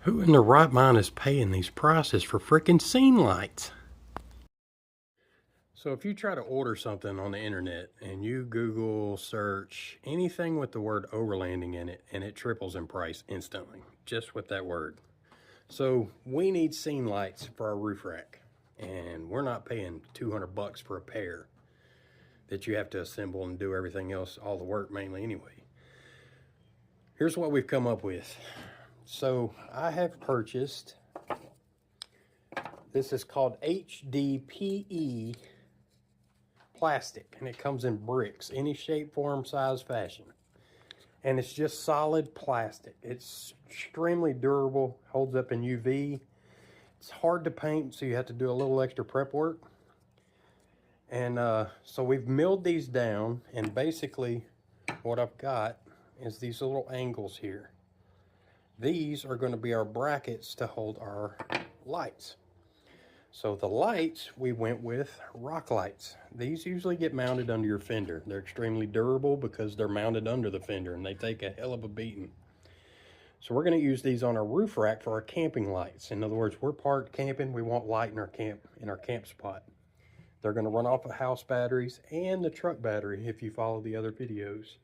Who in their right mind is paying these prices for freaking scene lights? So if you try to order something on the internet and you Google search anything with the word overlanding in it, and it triples in price instantly, just with that word. So we need scene lights for our roof rack, and we're not paying 200 bucks for a pair that you have to assemble and do everything else, all the work mainly anyway. Here's what we've come up with. So I have purchased, this is called HDPE plastic, and it comes in bricks, any shape, form, size, fashion. And it's just solid plastic. It's extremely durable, holds up in UV. It's hard to paint, so you have to do a little extra prep work. And so we've milled these down, and basically what I've got is these little angles here. These are going to be our brackets to hold our lights. So the lights, we went with rock lights. These usually get mounted under your fender. They're extremely durable because they're mounted under the fender, and they take a hell of a beating. So we're going to use these on our roof rack for our camping lights. In other words, we're parked camping, we want light in our camp spot. They're going to run off of house batteries and the truck battery if you follow the other videos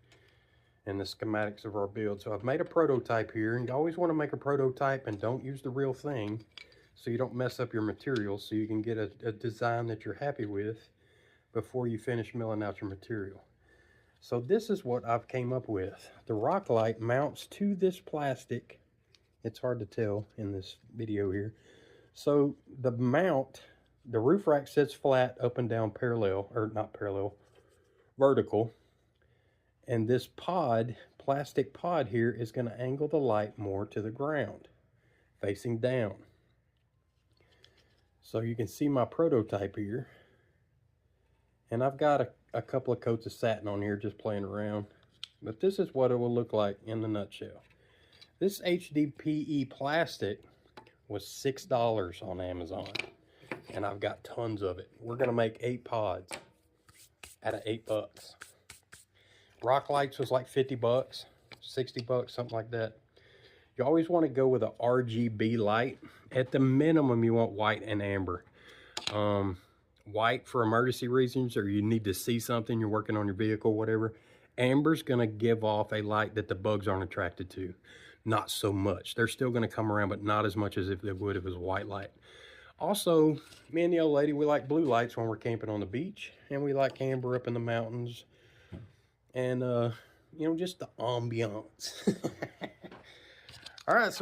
and the schematics of our build. So I've made a prototype here, and you always want to make a prototype and don't use the real thing so you don't mess up your materials, so you can get a design that you're happy with before you finish milling out your material. So this is what I've came up with. The rock light mounts to this plastic. It's hard to tell in this video here. So the mount, the roof rack sits flat, up and down parallel, or not parallel, vertical. And this pod, plastic pod here, is going to angle the light more to the ground, facing down. So you can see my prototype here. And I've got a couple of coats of satin on here just playing around. But this is what it will look like in the nutshell. This HDPE plastic was $6 on Amazon. And I've got tons of it. We're going to make 8 pods out of $8. Rock lights was like 50 bucks, 60 bucks, something like that. You always want to go with a RGB light. At the minimum, you want white and amber. White for emergency reasons, or you need to see something, you're working on your vehicle, whatever. Amber's going to give off a light that the bugs aren't attracted to. Not so much. They're still going to come around, but not as much as if they would if it was white light. Also, me and the old lady, we like blue lights when we're camping on the beach, and we like amber up in the mountains. And, you know, just the ambiance. All right, so